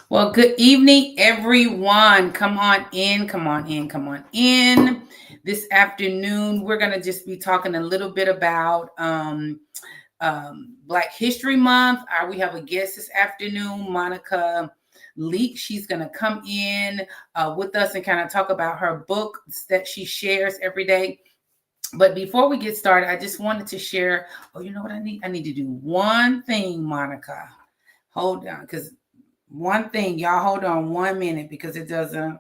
Well, good evening, everyone. Come on in, come on in, come on in. This afternoon, we're going to just be talking a little bit about Black History Month. We have a guest this afternoon, Monica Leek. She's going to come in with us and kind of talk about her book that she shares every day. But before we get started, I just wanted to share. Oh, you know what I need? I need to do one thing, Monica. Hold on, because one thing, y'all hold on 1 minute because it doesn't,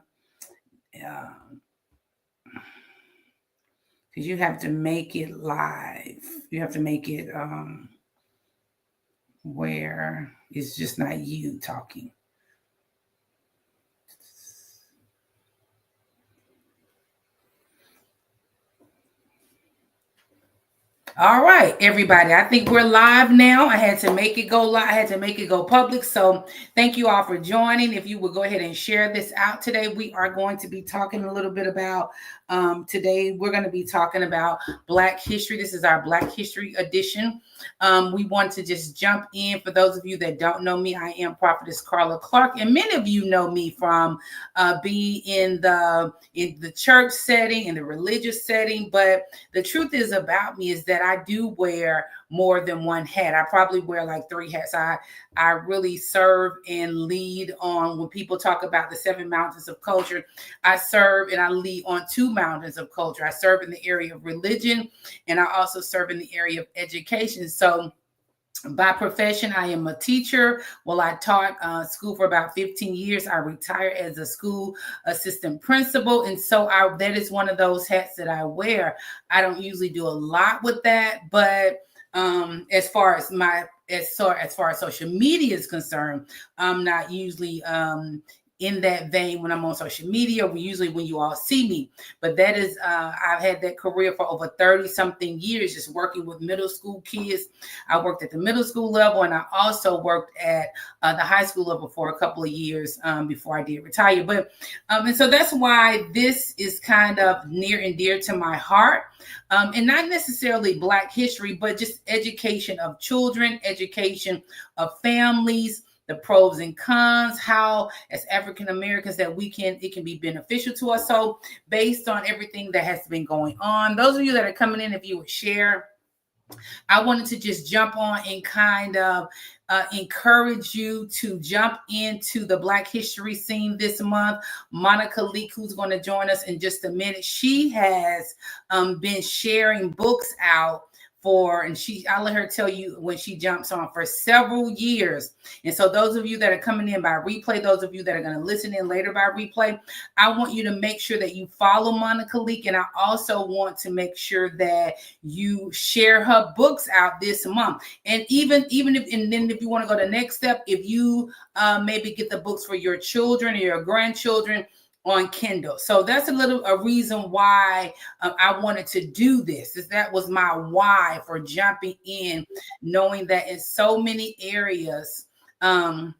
because you have to make it live. You have to make it where it's just not you talking. All right, everybody. I think we're live now. I had to make it go live. I had to make it go public. So thank you all for joining. If you would go ahead and share this out today, we are going to be talking a little bit about today. We're going to be talking about Black history. This is our Black History edition. We want to just jump in. For those of you that don't know me, I am Prophetess Carla Clark, and many of you know me from being in the church setting, in the religious setting. But the truth is about me is that I do wear more than one hat. I probably wear like 3 hats. I really serve and lead on, when people talk about the 7 mountains of culture, I serve and I lead on 2 mountains of culture. I serve in the area of religion, and I also serve in the area of education. So by profession, I am a teacher. Well, I taught school for about 15 years. I retired as a school assistant principal. And so that is one of those hats that I wear. I don't usually do a lot with that, but as far as social media is concerned, I'm not usually in that vein when I'm on social media. Usually when you all see me. But that is, I've had that career for over 30 something years, just working with middle school kids. I worked at the middle school level, and I also worked at the high school level for a couple of years before I did retire. But and so that's why this is kind of near and dear to my heart. And not necessarily Black history, but just education of children, education of families, the pros and cons, how as African Americans that it can be beneficial to us. So based on everything that has been going on, those of you that are coming in, if you would share, I wanted to just jump on and kind of encourage you to jump into the Black history scene this month. Monica Leek, who's going to join us in just a minute, she has been sharing books out and I'll let her tell you when she jumps on, for several years. And so those of you that are coming in by replay, those of you that are going to listen in later by replay, I want you to make sure that you follow Monica Leek. And I also want to make sure that you share her books out this month. And even if you want to go the next step, if you maybe get the books for your children or your grandchildren on Kindle. So that's a reason why I wanted to do this. That was my why for jumping in, knowing that in so many areas and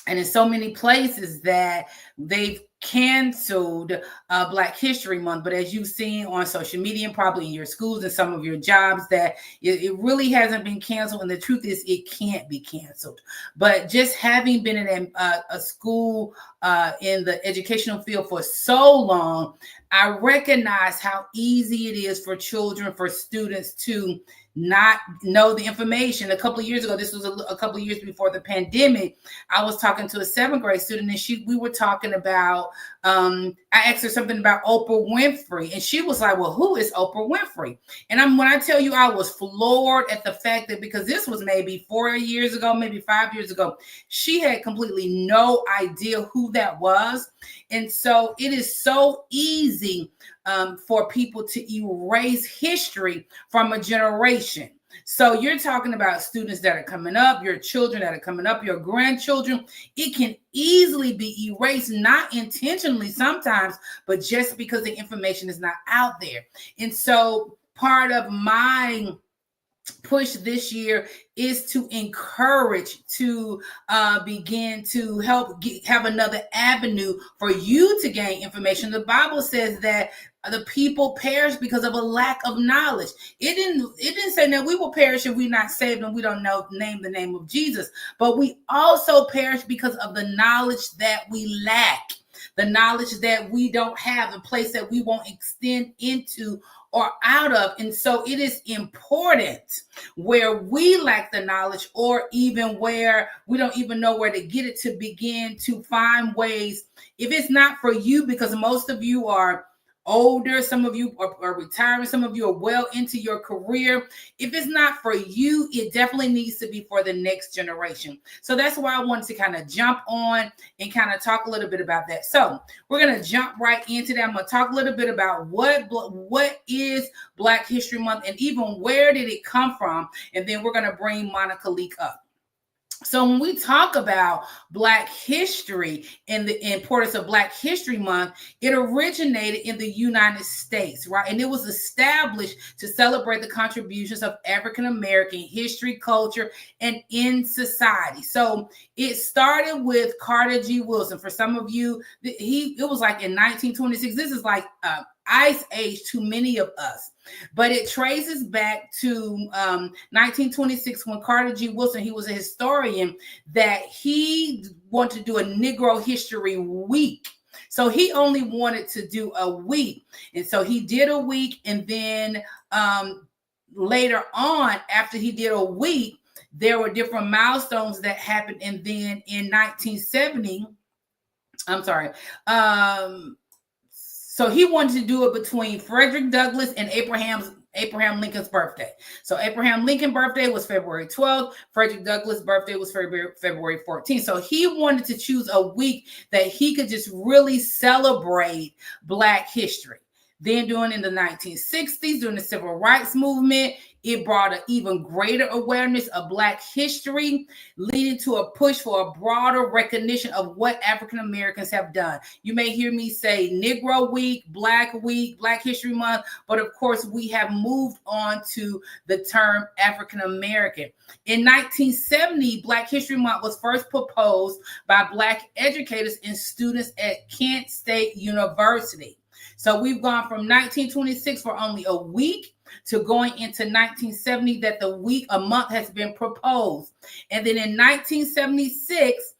in so many places that they've canceled Black History Month. But as you've seen on social media and probably in your schools and some of your jobs, that it really hasn't been canceled. And the truth is, it can't be canceled. But just having been in a school in the educational field for so long, I recognize how easy it is for children, for students to not know the information. A couple of years ago, this was a couple of years before the pandemic, I was talking to a 7th grade student, and we were talking about, I asked her something about Oprah Winfrey, and she was like, well, who is Oprah Winfrey? And when I tell you, I was floored at the fact that, because this was maybe 4 years ago, maybe 5 years ago, she had completely no idea who that was. And so it is so easy for people to erase history from a generation. So you're talking about students that are coming up, your children that are coming up, your grandchildren. It can easily be erased, not intentionally sometimes, but just because the information is not out there. And so part of my push this year is to encourage, to begin to help have another avenue for you to gain information. The Bible says that the people perish because of a lack of knowledge. It didn't say that we will perish if we're not saved and we don't name the name of Jesus, but we also perish because of the knowledge that we lack, the knowledge that we don't have, the place that we won't extend into or out of. And so it is important where we lack the knowledge, or even where we don't even know where to get it, to begin to find ways. If it's not for you, because most of you are older, some of you are retiring, some of you are well into your career. If it's not for you, it definitely needs to be for the next generation. So that's why I wanted to kind of jump on and kind of talk a little bit about that. So we're going to jump right into that. I'm going to talk a little bit about what is Black History Month, and even where did it come from, and then we're going to bring Monica Leek up. So when we talk about Black history and the importance of Black History Month, it originated in the United States, right? And it was established to celebrate the contributions of African American history, culture, and in society. So it started with Carter G. Woodson. For some of you, it was like in 1926. This is like Ice Age to many of us. But it traces back to 1926, when Carter G. Woodson, he was a historian, that he wanted to do a Negro History Week. So he only wanted to do a week. And so he did a week. And then later on, after he did a week, there were different milestones that happened. And then in 1970, so he wanted to do it between Frederick Douglass and Abraham Lincoln's birthday. So Abraham Lincoln's birthday was February 12th. Frederick Douglass' birthday was February 14th. So he wanted to choose a week that he could just really celebrate Black history. Then in the 1960s, during the Civil Rights Movement, it brought an even greater awareness of Black history, leading to a push for a broader recognition of what African Americans have done. You may hear me say Negro Week, Black History Month, but of course we have moved on to the term African American. In 1970, Black History Month was first proposed by Black educators and students at Kent State University. So we've gone from 1926 for only a week to going into 1970 that a month has been proposed. And then in 1976,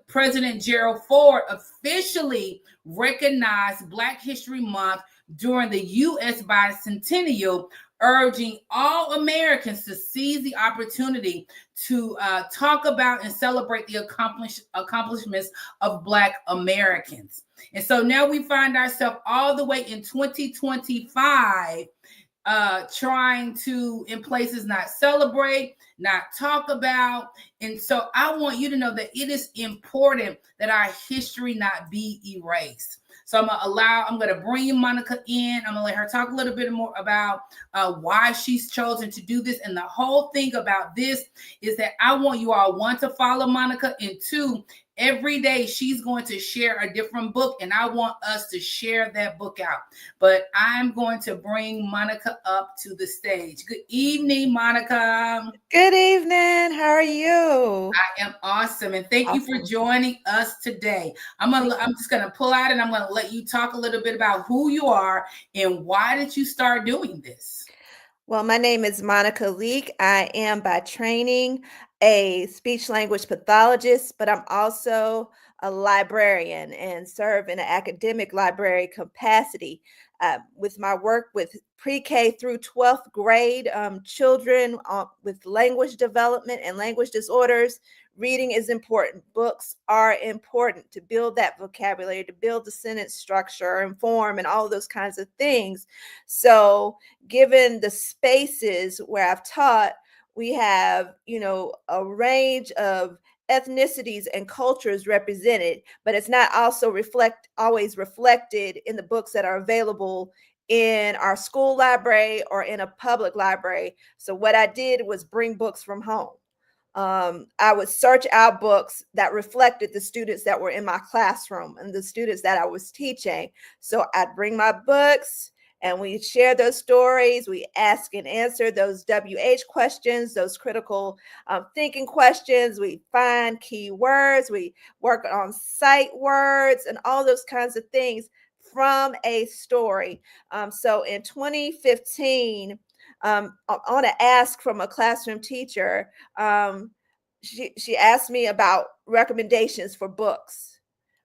President Gerald Ford officially recognized Black History Month during the U.S. bicentennial, urging all Americans to seize the opportunity to talk about and celebrate the accomplishments of Black Americans. And so now we find ourselves all the way in 2025, trying to, in places, not celebrate, not talk about. And so I want you to know that it is important that our history not be erased. So I'm going to bring Monica in. I'm going to let her talk a little bit more about why she's chosen to do this. And the whole thing about this is that I want you all, one, to follow Monica, and two, every day she's going to share a different book, and I want us to share that book out. But I'm going to bring Monica up to the stage. Good evening, Monica. Good evening. How are you? I am awesome, and thank you for joining us today. I'm just going to pull out, and I'm going to let you talk a little bit about who you are and why did you start doing this? Well, my name is Monica Leek. I am by training a speech language pathologist, but I'm also a librarian and serve in an academic library capacity. With my work with pre-K through 12th grade children with language development and language disorders, reading is important. Books are important to build that vocabulary, to build the sentence structure and form and all those kinds of things. So given the spaces where I've taught, we have, a range of ethnicities and cultures represented, but it's not also always reflected in the books that are available in our school library or in a public library. So what I did was bring books from home. I would search out books that reflected the students that were in my classroom and the students that I was teaching. So I'd bring my books and we share those stories. We ask and answer those WH questions, those critical thinking questions. We find key words. We work on sight words and all those kinds of things from a story. So in 2015, on an ask from a classroom teacher, she asked me about recommendations for books.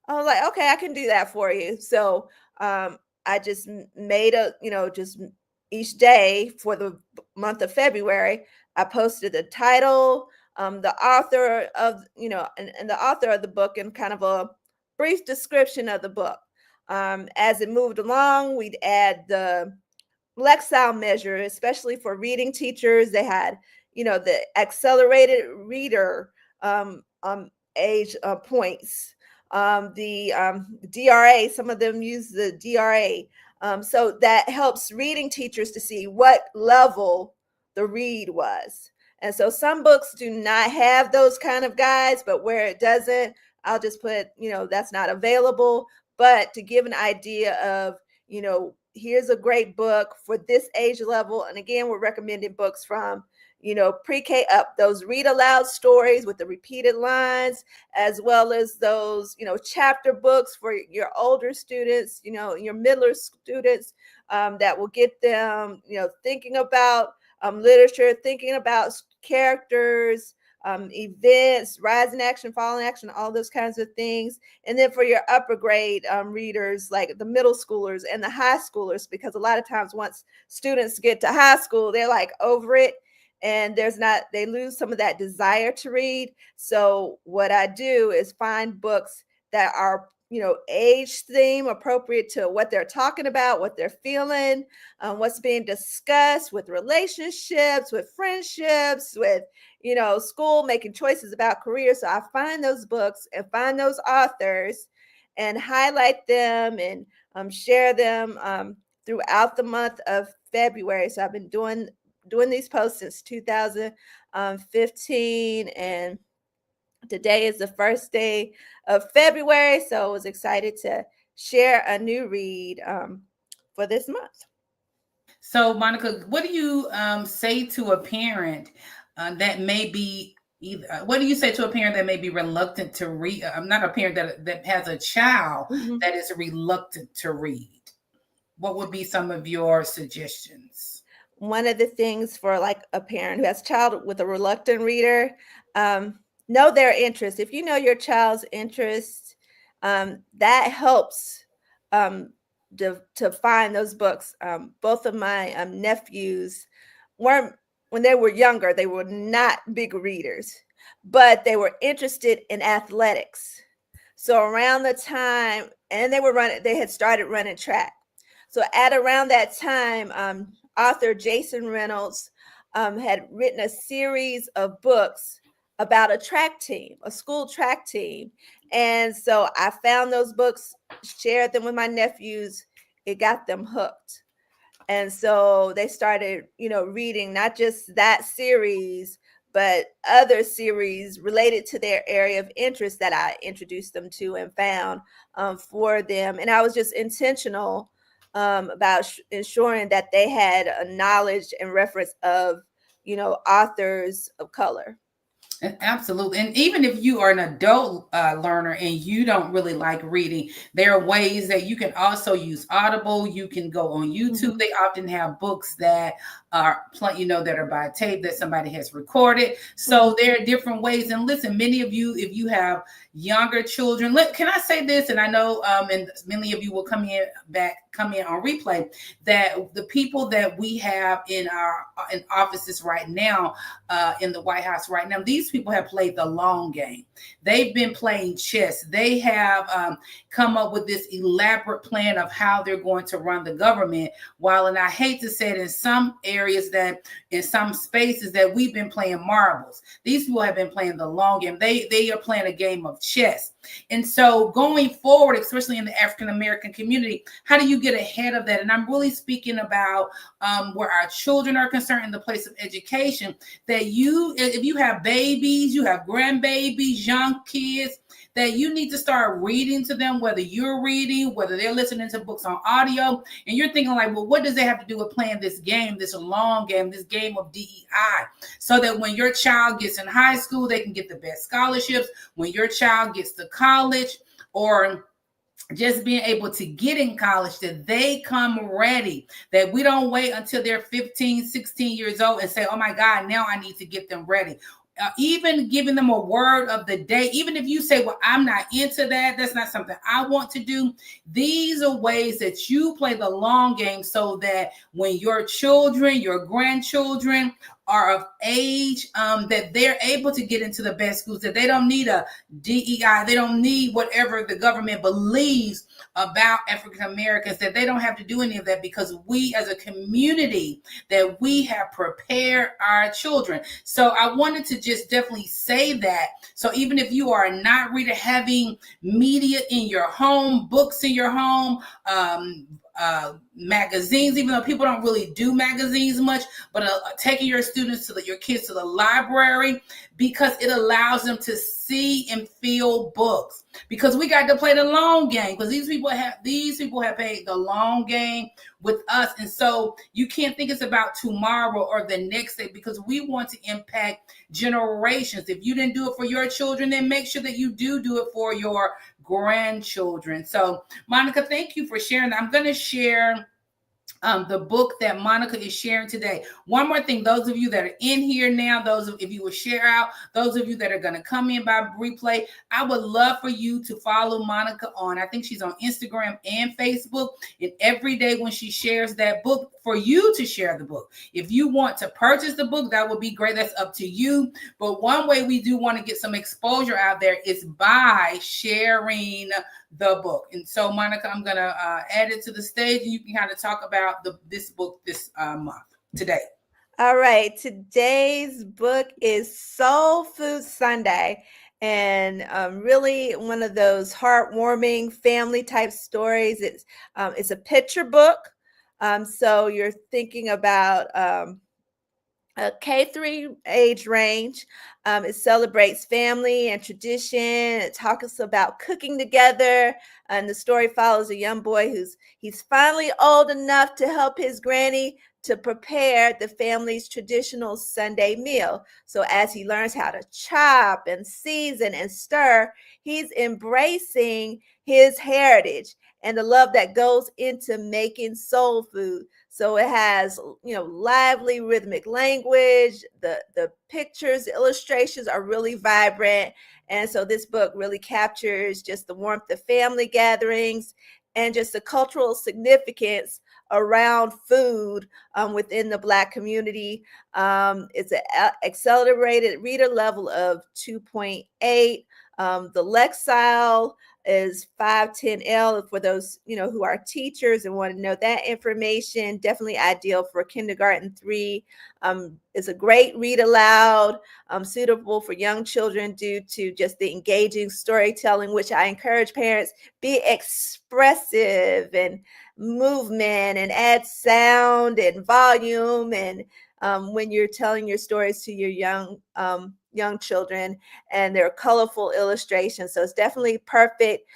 I was like, okay, I can do that for you. So I just made just each day for the month of February, I posted the title, the author of, and the author of the book, and kind of a brief description of the book. As it moved along, we'd add the Lexile measure, especially for reading teachers. They had, the accelerated reader age points, the DRA. Some of them use the DRA. So that helps reading teachers to see what level the read was. And so some books do not have those kind of guides, but where it doesn't, I'll just put, that's not available. But to give an idea of, here's a great book for this age level. And again, we're recommending books from, pre-K up, those read aloud stories with the repeated lines, as well as those, chapter books for your older students, your middle students, that will get them, thinking about literature, thinking about characters, events, rise in action, fall in action, all those kinds of things. And then for your upper grade readers, like the middle schoolers and the high schoolers, because a lot of times once students get to high school, they're like over it, and they lose some of that desire to read. So what I do is find books that are, age theme appropriate to what they're talking about, what they're feeling, what's being discussed with relationships, with friendships, with, school, making choices about career. So I find those books and find those authors and highlight them and share them throughout the month of February. So I've been doing these posts since 2015, and today is the first day of February, so I was excited to share a new read for this month. So, Monica, what do you say to a parent that may be what do you say to a parent that may be reluctant to read? I'm not a parent that has a child that is reluctant to read. What would be some of your suggestions? One of the things for like a parent who has a child with a reluctant reader, know their interest. If you know your child's interest, that helps to find those books. Both of my nephews weren't, when they were younger, they were not big readers, but they were interested in athletics. So around the time, and they had started running track. So at around that time, author Jason Reynolds had written a series of books about a track team, a school track team. And so I found those books, shared them with my nephews. It got them hooked. And so they started, reading not just that series, but other series related to their area of interest that I introduced them to and found for them. And I was just intentional about ensuring that they had a knowledge and reference of, authors of color. Absolutely. And even if you are an adult learner and you don't really like reading, there are ways that you can also use Audible. You can go on YouTube. They often have books that are, that are by tape that somebody has recorded. So there are different ways. And listen, many of you, if you have younger children, can I say this? And I know, and many of you will come in on replay, that the people that we have in offices right now, in the White House right now, these people have played the long game. They've been playing chess. They have come up with this elaborate plan of how they're going to run the government. While, and I hate to say it, in some areas, that in some spaces that we've been playing marbles. These people have been playing the long game. They are playing a game of chess. And so going forward, especially in the African American community, how do you get ahead of that? And I'm really speaking about where our children are concerned in the place of education, that if you have babies, you have grandbabies, young kids, that you need to start reading to them, whether you're reading, whether they're listening to books on audio, and you're thinking like, well, what does that have to do with playing this game, this long game, this game of DEI? So that when your child gets in high school, they can get the best scholarships. When your child gets to college, or just being able to get in college, that they come ready, that we don't wait until they're 15, 16 years old and say, oh my God, now I need to get them ready. Even giving them a word of the day, even if you say, well, I'm not into that, that's not something I want to do. These are ways that you play the long game so that when your children, your grandchildren are of age, that they're able to get into the best schools, that they don't need a DEI, they don't need whatever the government believes about African Americans, that they don't have to do any of that, because we as a community, that we have prepared our children. So I wanted to just definitely say that. So even if you are not reader, having media in your home, books in your home, magazines, even though people don't really do magazines much, but taking your students your kids to the library, because it allows them to see and feel books, because we got to play the long game, because these people have played the long game with us. And so you can't think it's about tomorrow or the next day, because we want to impact generations. If you didn't do it for your children, then make sure that you do it for your grandchildren. So Monica, thank you for sharing that. I'm going to share the book that Monica is sharing today. One more thing, those of you that are in here now, if you will share out, those of you that are going to come in by replay, I would love for you to follow Monica I think she's on Instagram and Facebook, and every day when she shares that book, for you to share the book. If you want to purchase the book, that would be great. That's up to you. But one way we do want to get some exposure out there is by sharing the book. And so, Monica, I'm going to add it to the stage, and you can kind of talk about this book this month, today. All right. Today's book is Soul Food Sunday. And really one of those heartwarming family type stories. It's a picture book. So you're thinking about a K-3 age range. It celebrates family and tradition. It talks about cooking together. And the story follows a young boy he's finally old enough to help his granny to prepare the family's traditional Sunday meal. So as he learns how to chop and season and stir, he's embracing his heritage and the love that goes into making soul food. So it has, lively rhythmic language. The pictures, the illustrations are really vibrant. And so this book really captures just the warmth of family gatherings and just the cultural significance around food within the Black community. It's an accelerated reader level of 2.8. The Lexile is 510L for those, who are teachers and want to know that information. Definitely ideal for kindergarten 3. It's a great read aloud, suitable for young children due to just the engaging storytelling, which I encourage parents be expressive and movement and add sound and volume. And when you're telling your stories to your young children, and they're colorful illustrations. So it's definitely perfect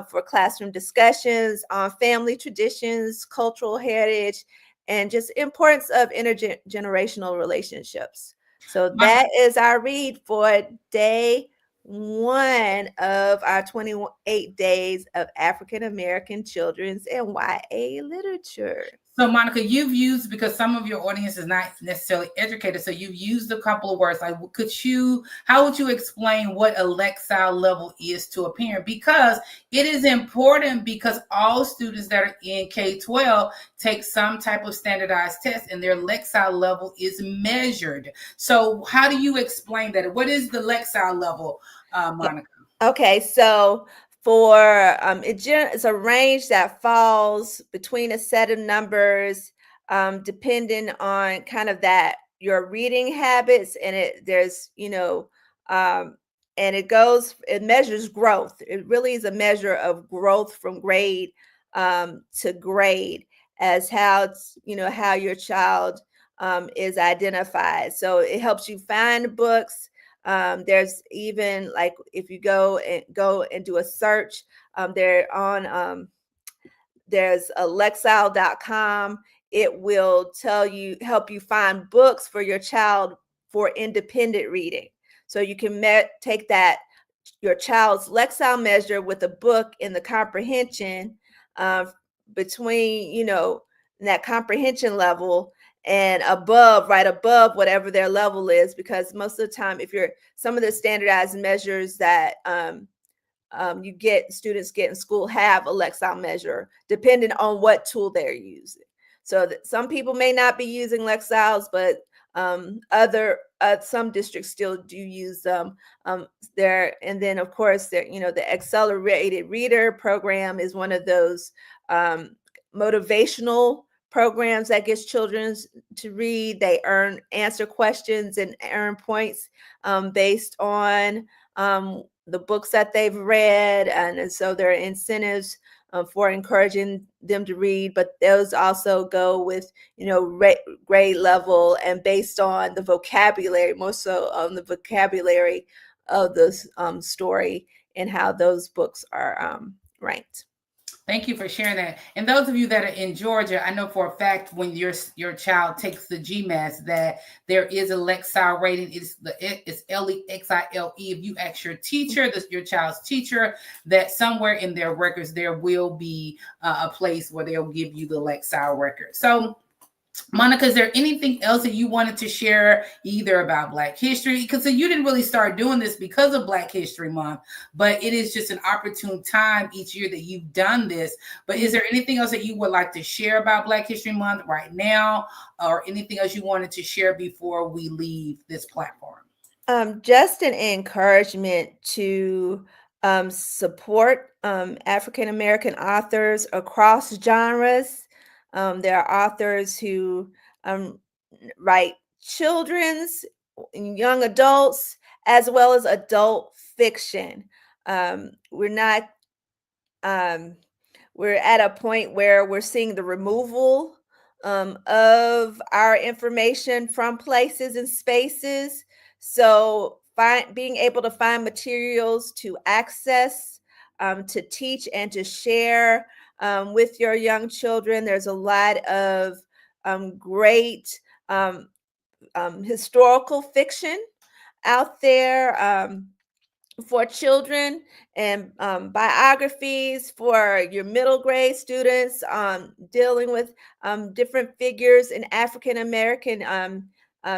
for classroom discussions on family traditions, cultural heritage, and just importance of intergenerational relationships. So that is our read for day 1 of our 28 days of African American children's and YA literature. So, Monica, you've used, because some of your audience is not necessarily educated, so you've used a couple of words. Like, how would you explain what a Lexile level is to a parent? Because it is important, because all students that are in K-12 take some type of standardized test, and their Lexile level is measured. So how do you explain that? What is the Lexile level, Monica? Okay, so for it's a range that falls between a set of numbers, depending on kind of that your reading habits, and and it measures growth. It really is a measure of growth from grade to grade, as how your child is identified. So it helps you find books. There's even, like, if you go and do a search, they're on there's Lexile.com. It will help you find books for your child for independent reading. So you can take that your child's Lexile measure with a book in the comprehension between, you know, that comprehension level and above, right above whatever their level is, because most of the time, if you're some of the standardized measures that you get students get in school have a Lexile measure, depending on what tool they're using. So some people may not be using Lexiles, but some districts still do use them. There, and then of course, there, you know, the Accelerated Reader program is one of those motivational programs that gets children to read. They answer questions and earn points based on the books that they've read, and so there are incentives for encouraging them to read, but those also go with, you know, grade level and based on the vocabulary, more so on the vocabulary of the story and how those books are ranked. Thank you for sharing that. And those of you that are in Georgia, I know for a fact when your child takes the GMAT that there is a Lexile rating. It's LEXILE. If you ask your teacher, your child's teacher, that somewhere in their records there will be a place where they'll give you the Lexile record. So, Monica, is there anything else that you wanted to share either about Black history? Because you didn't really start doing this because of Black History Month, but it is just an opportune time each year that you've done this. But is there anything else that you would like to share about Black History Month right now, or anything else you wanted to share before we leave this platform? Just an encouragement to support African American authors across genres. There are authors who write children's, young adults, as well as adult fiction. We're not, we're at a point where we're seeing the removal of our information from places and spaces. So being able to find materials to access, to teach and to share with your young children. There's a lot of great historical fiction out there for children, and biographies for your middle grade students dealing with different figures in African American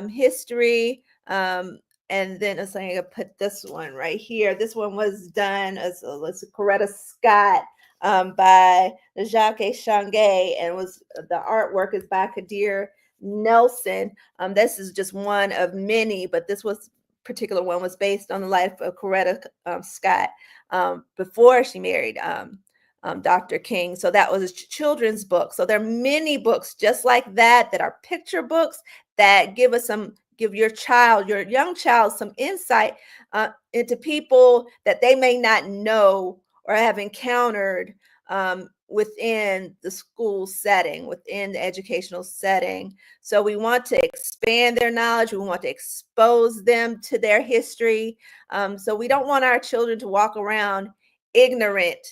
history. And then I'm going to put this one right here. This one was done as Coretta Scott by Jacques Changay, and the artwork is by Kadir Nelson. This is just one of many, but this particular one was based on the life of Coretta Scott before she married Dr. King. So that was a children's book. So there are many books just like that are picture books that give your young child some insight into people that they may not know or have encountered within the school setting, within the educational setting. So we want to expand their knowledge. We want to expose them to their history. So we don't want our children to walk around ignorant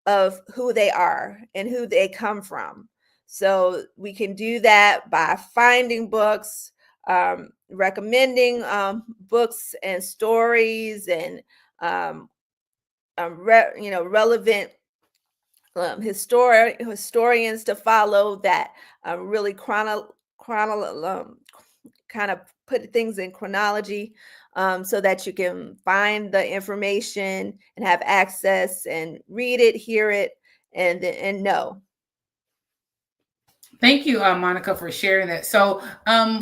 of who they are and who they come from. So we can do that by finding books, recommending books and stories, and relevant historians to follow that really kind of put things in chronology, so that you can find the information and have access and read it, hear it, and know. Thank you, Monica, for sharing that. So,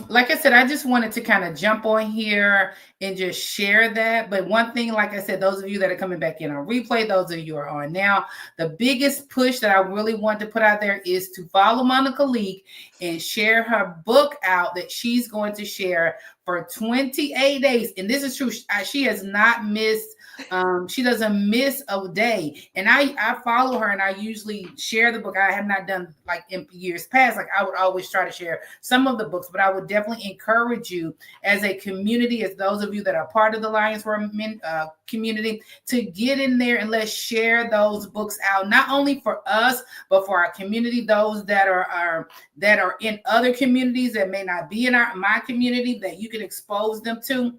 like I said, I just wanted to kind of jump on here and just share that. But one thing, like I said, those of you that are coming back in on replay, those of you who are on now, the biggest push that I really want to put out there is to follow Monica Leek and share her book out that she's going to share for 28 days. And this is true. She has not missed. She doesn't miss a day. And I follow her, and I usually share the book. I have not done like in years past. Like I would always try to share some of the books, but I would definitely encourage you as a community, as those of you that are part of the Lions for Men community, to get in there and let's share those books out, not only for us, but for our community, those that are in other communities that may not be in my community, that you can expose them to.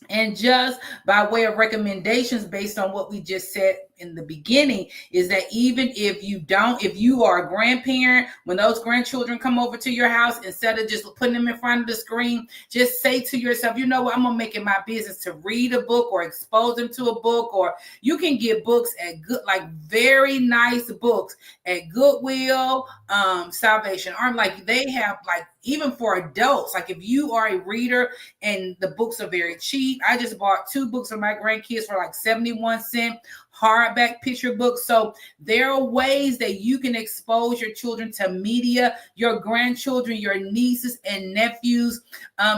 And just by way of recommendations based on what we just said in the beginning, is that even if you are a grandparent, when those grandchildren come over to your house, instead of just putting them in front of the screen, just say to yourself, you know what, I'm gonna make it my business to read a book or expose them to a book. Or you can get books at good, like very nice books at Goodwill, Salvation Army. Like they have, like, even for adults, like if you are a reader and the books are very cheap. I just bought 2 books for my grandkids for like 71 cents, hardback picture books. So there are ways that you can expose your children to media, your grandchildren, your nieces and nephews,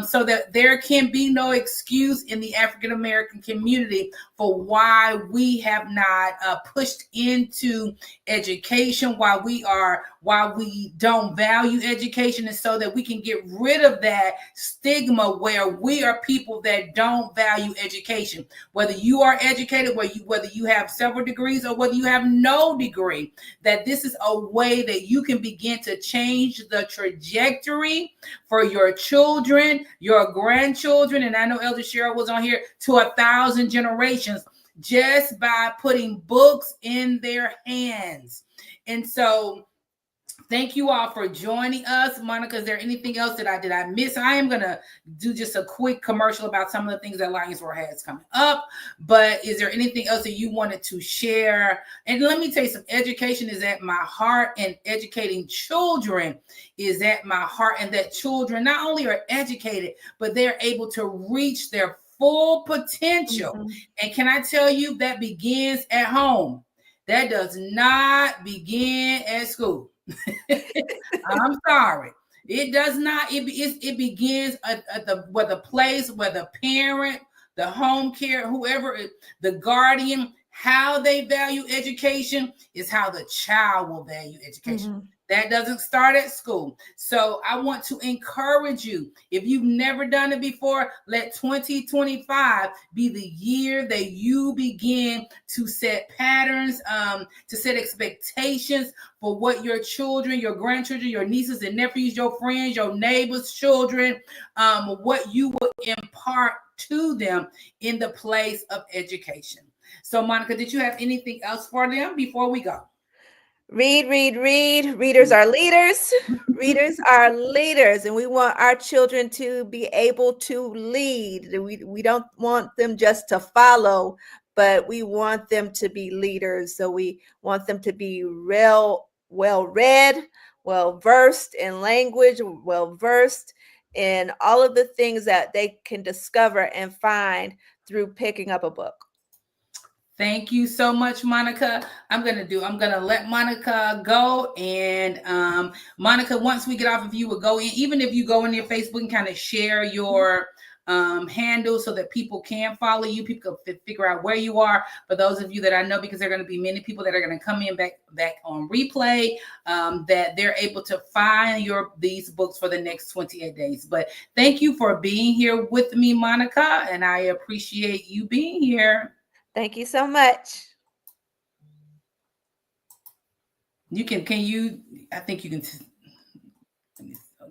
so that there can be no excuse in the African American community for why we have not pushed into education, why we don't value education, and so that we can get rid of that stigma where we are people that don't value education. Whether you are educated, whether you have several degrees or whether you have no degree, that this is a way that you can begin to change the trajectory for your children, your grandchildren, and I know Elder Cheryl was on here, to 1,000 generations, just by putting books in their hands. And so thank you all for joining us. Monica, is there anything else that I miss? I am going to do just a quick commercial about some of the things that Lions Roar has coming up. But is there anything else that you wanted to share? And let me tell you, some education is at my heart, and educating children is at my heart. And that children not only are educated, but they're able to reach their full potential. Mm-hmm. And can I tell you, that begins at home. That does not begin at school. I'm sorry. It does not. It begins at the place where the parent, the home care, whoever, the guardian, how they value education is how the child will value education. Mm-hmm. That doesn't start at school. So I want to encourage you, if you've never done it before, let 2025 be the year that you begin to set patterns, to set expectations for what your children, your grandchildren, your nieces and nephews, your friends, your neighbors' children, what you will impart to them in the place of education. So, Monica, did you have anything else for them before we go? Read, read, read. Readers are leaders. Readers are leaders. And we want our children to be able to lead. We don't want them just to follow, but we want them to be leaders. So we want them to be well read, well versed in language, well versed in all of the things that they can discover and find through picking up a book. Thank you so much, Monica. I'm going to let Monica go. And Monica, once we get off, if you would go in, even if you go in your Facebook and kind of share your handle so that people can follow you, people can figure out where you are. For those of you that I know, because there are going to be many people that are going to come in back on replay, that they're able to find these books for the next 28 days. But thank you for being here with me, Monica, and I appreciate you being here. Thank you so much. I think you can.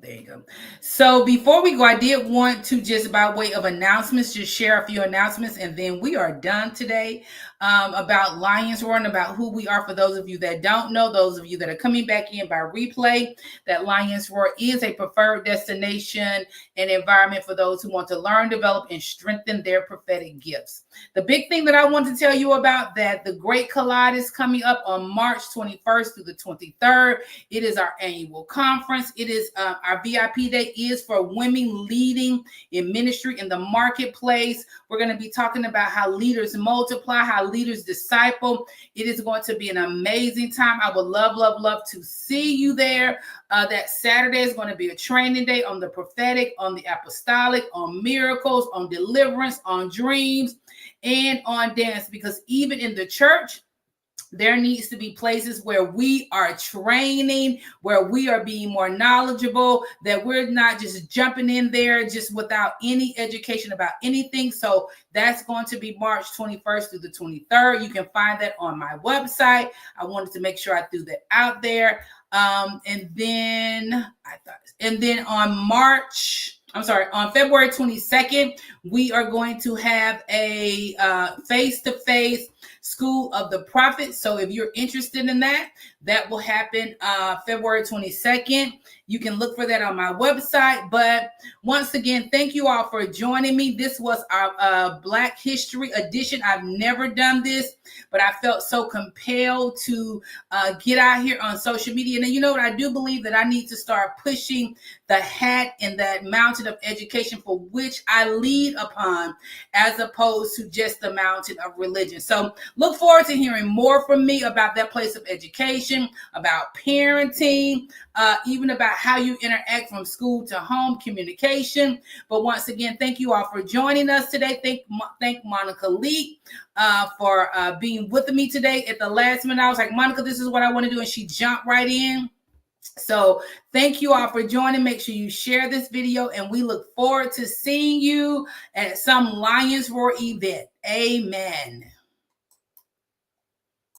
There you go. So before we go, I did want to, just by way of announcements, just share a few announcements, and then we are done today, about Lions Roar and about who we are. For those of you that don't know, those of you that are coming back in by replay, that Lions Roar is a preferred destination and environment for those who want to learn, develop, and strengthen their prophetic gifts. The big thing that I want to tell you about, that the Great Collide is coming up on March 21st through the 23rd. It is our annual conference. It is our VIP day is for women leading in ministry in the marketplace. We're going to be talking about how leaders multiply, how leaders disciple. It is going to be an amazing time. I would love, love, love to see you there. That Saturday is going to be a training day on the prophetic, on the apostolic, on miracles, on deliverance, on dreams, and on dance. Because even in the church, there needs to be places where we are training, where we are being more knowledgeable, that we're not just jumping in there just without any education about anything. So that's going to be March 21st through the 23rd. You can find that on my website. I wanted to make sure I threw that out there. And then on March on February 22nd, we are going to have a face-to-face School of the Prophet. So if you're interested in that, that will happen February 22nd. You can look for that on my website. But once again, thank you all for joining me. This was our Black History edition. I've never done this, but I felt so compelled to get out here on social media. And you know what? I do believe that I need to start pushing the hat and that mountain of education for which I lead upon, as opposed to just the mountain of religion. So look forward to hearing more from me about that place of education, about parenting, even about how you interact from school to home communication. But once again, thank you all for joining us today. Thank Monica Leek for being with me today. At the last minute, I was like, Monica, this is what I want to do. And she jumped right in. So thank you all for joining. Make sure you share this video, and we look forward to seeing you at some Lions Roar event. Amen.